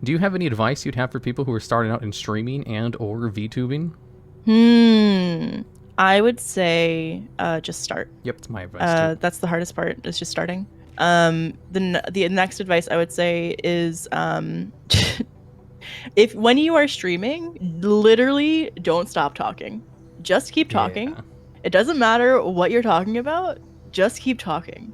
Do you have any advice you'd have for people who are starting out in streaming and or VTubing? I would say just start. Yep, it's my advice too. That's the hardest part, is just starting. The next advice I would say is if when you are streaming, literally don't stop talking. Just keep talking. Yeah. It doesn't matter what you're talking about. Just keep talking.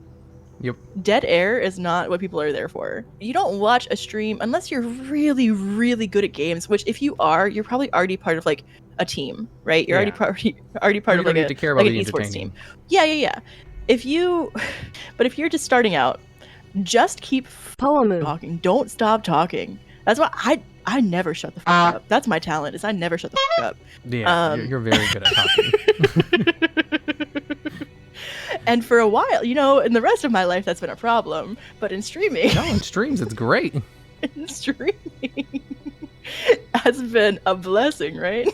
Yep. Dead air is not what people are there for. You don't watch a stream unless you're really, really good at games, which if you are, you're probably already part of like a team, right? You're already part of like need to care about an the esports team. Yeah. If you're just starting out, just keep talking. Don't stop talking. That's why I never shut the fuck up. That's my talent, is I never shut the fuck up. Yeah, you're very good at talking. And for a while, in the rest of my life, that's been a problem. But in streaming... No, in streams, it's great. In streaming has been a blessing, right?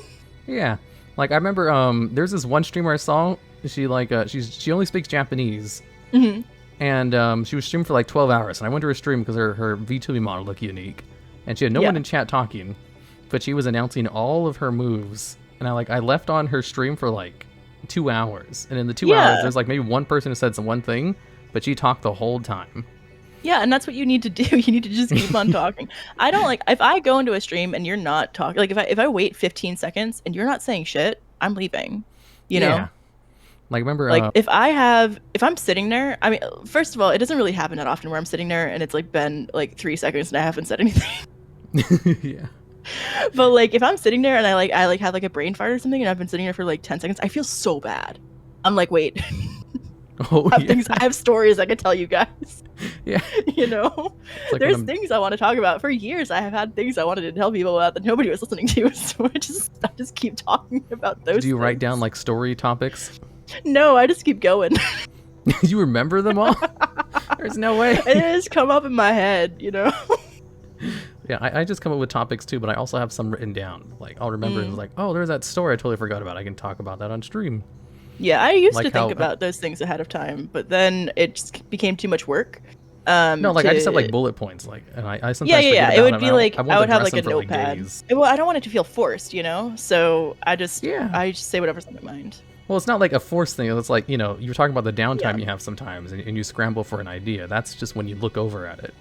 Yeah. Like, I remember there's this one streamer I saw. She only speaks Japanese. Mm-hmm. And she was streaming for like 12 hours. And I went to her stream because her VTubing model looked unique. And she had no one in chat talking. But she was announcing all of her moves. And I left on her stream for like 2 hours, and in the 2 hours there's like maybe one person who said some one thing, but she talked the whole time. Yeah, and that's what you need to do. You need to just keep on talking. I don't like if I go into a stream and you're not talking, like if I wait 15 seconds and you're not saying shit, I'm leaving. You know? Like, remember, like if I'm sitting there, I mean, first of all, it doesn't really happen that often where I'm sitting there and it's like been like 3 seconds and I haven't said anything. Yeah. But like if I'm sitting there and I have like a brain fart or something and I've been sitting there for like 10 seconds, I feel so bad. I'm like, wait. I have stories I could tell you guys. Yeah. Like there's things I want to talk about. For years I have had things I wanted to tell people about that nobody was listening to, so I just keep talking about those. Do you things. write down like story topics? No, I just keep going. You remember them all? There's no way. It has come up in my head, Yeah, I just come up with topics too, but I also have some written down. Like, I'll remember it's like, oh, there's that story I totally forgot about. I can talk about that on stream. Yeah, I used to think about those things ahead of time, but then it just became too much work. No, like I just have like bullet points, like, and I sometimes forget about it would be them. like I would have like a notepad. Well, I don't want it to feel forced, so I just say whatever's on my mind. Well, it's not like a forced thing. It's like, you're talking about the downtime you have sometimes, and you scramble for an idea. That's just when you look over at it.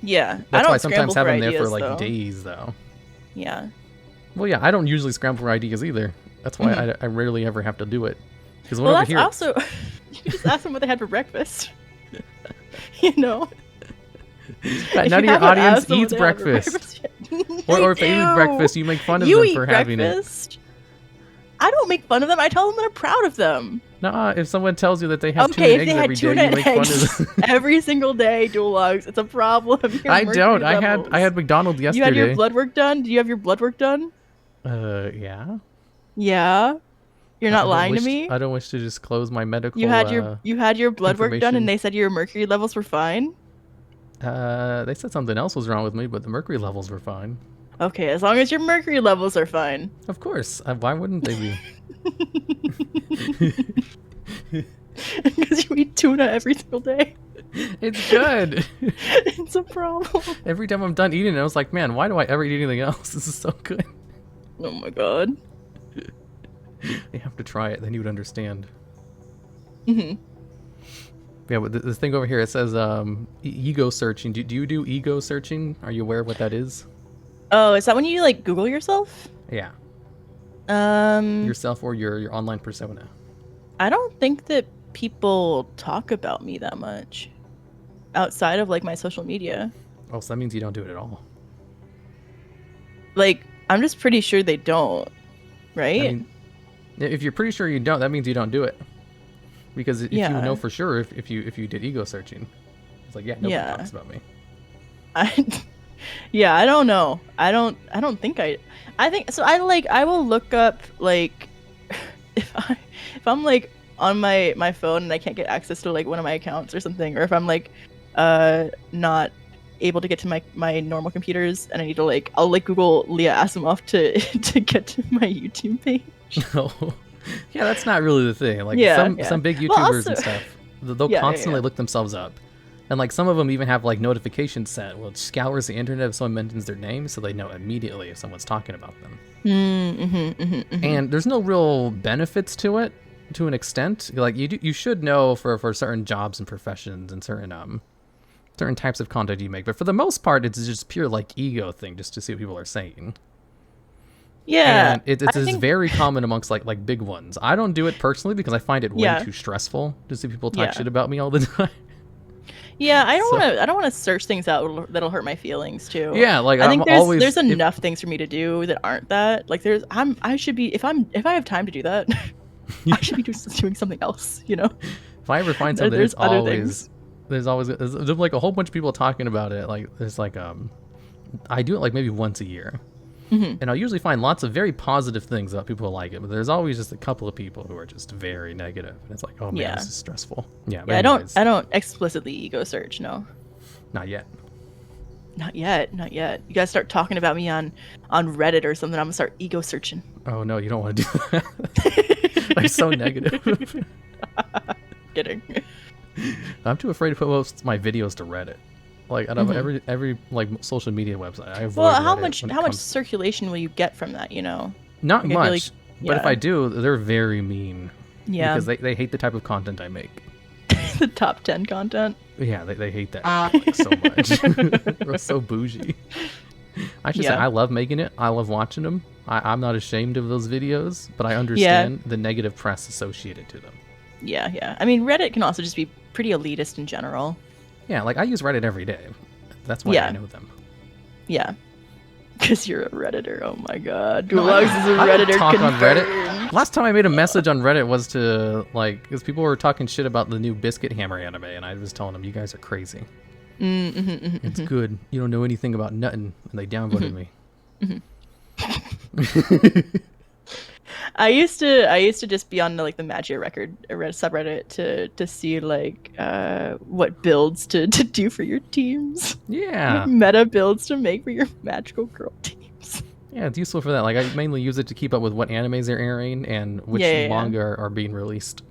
Yeah, that's why I sometimes have them there for like days, though. Yeah. Well, yeah, I don't usually scramble for ideas either. That's why I rarely ever have to do it. Because well, that's also you can just ask them what they had for breakfast. None of your audience eats breakfast. Or if they eat breakfast, you make fun of them for having it. I don't make fun of them. I tell them that I'm proud of them. Nah, if someone tells you that they have tuna eggs every day, you make fun of them. Every single day, DuelLogs, it's a problem. I don't. I had McDonald's yesterday. You had your blood work done? Do you have your blood work done? Yeah. Yeah? You're not lying to me? I don't wish to disclose my medical You had your blood work done and they said your mercury levels were fine? They said something else was wrong with me, but the mercury levels were fine. Okay, as long as your mercury levels are fine. Of course. Why wouldn't they be? Because you eat tuna every single day. It's good. It's a problem. Every time I'm done eating it, I was like, man, why do I ever eat anything else? This is so good. Oh my god. You have to try it, then you would understand. Mm-hmm. Yeah, but this thing over here, it says ego searching. Do you do ego searching? Are you aware of what that is? Oh, is that when you like Google yourself? Yeah. Yourself or your online persona. I don't think that people talk about me that much outside of like my social media. Oh, so that means you don't do it at all. Like, I'm just pretty sure they don't, right? I mean, if you're pretty sure you don't, that means you don't do it. Because if you know for sure, if you did ego searching, it's like, yeah, nobody talks about me. Yeah, I don't know. I don't think I think so. I will look up like if I'm like on my phone and I can't get access to like one of my accounts or something, or if I'm like not able to get to my normal computers and I need to like I'll like Google Leah Asimov to get to my YouTube page. Oh. Yeah, that's not really the thing. Like some big YouTubers and stuff, they'll constantly look themselves up. And like some of them even have like notifications set. Well, it scours the internet if someone mentions their name, so they know immediately if someone's talking about them. And there's no real benefits to it, to an extent. Like you should know for certain jobs and professions and certain types of content you make. But for the most part, it's just pure like ego thing, just to see what people are saying. Yeah, and it's very common amongst like big ones. I don't do it personally because I find it way too stressful to see people talk shit about me all the time. Yeah, I don't want to search things out that'll hurt my feelings too. Yeah, like I think always, there's enough things for me to do that aren't that. Like I should be if I have time to do that, I should be doing something else. You know. If I ever find something, there's always like a whole bunch of people talking about it. Like there's like I do it like maybe once a year. And I'll usually find lots of very positive things about people who like it, but there's always just a couple of people who are just very negative, and it's like, oh man, this is stressful. Yeah, but anyways, I don't explicitly ego search. No, not yet. Not yet. You guys start talking about me on Reddit or something. I'm gonna start ego searching. Oh no, you don't want to do that. I'm so negative. Kidding. I'm too afraid to post my videos to Reddit. Like out of every like social media website, I avoid Reddit. How much circulation will you get from that? You know, not much. But if I do, they're very mean. Yeah, because they hate the type of content I make. The top 10 content. Yeah, they hate that like, so much. We're so bougie. I should say I love making it. I love watching them. I'm not ashamed of those videos, but I understand the negative press associated to them. Yeah. I mean, Reddit can also just be pretty elitist in general. Yeah, like I use Reddit every day. That's why I know them. Yeah. Because you're a Redditor. Oh my god. DuelLogs is a Redditor. Talk on Reddit. Last time I made a message on Reddit was to, like, because people were talking shit about the new Biscuit Hammer anime, and I was telling them, you guys are crazy. It's good. You don't know anything about nothing. And they downvoted me. I used to just be on the Magia record subreddit to see like what builds to do for your teams. Yeah. Like meta builds to make for your magical girl teams. Yeah, it's useful for that. Like I mainly use it to keep up with what animes are airing and which manga are being released.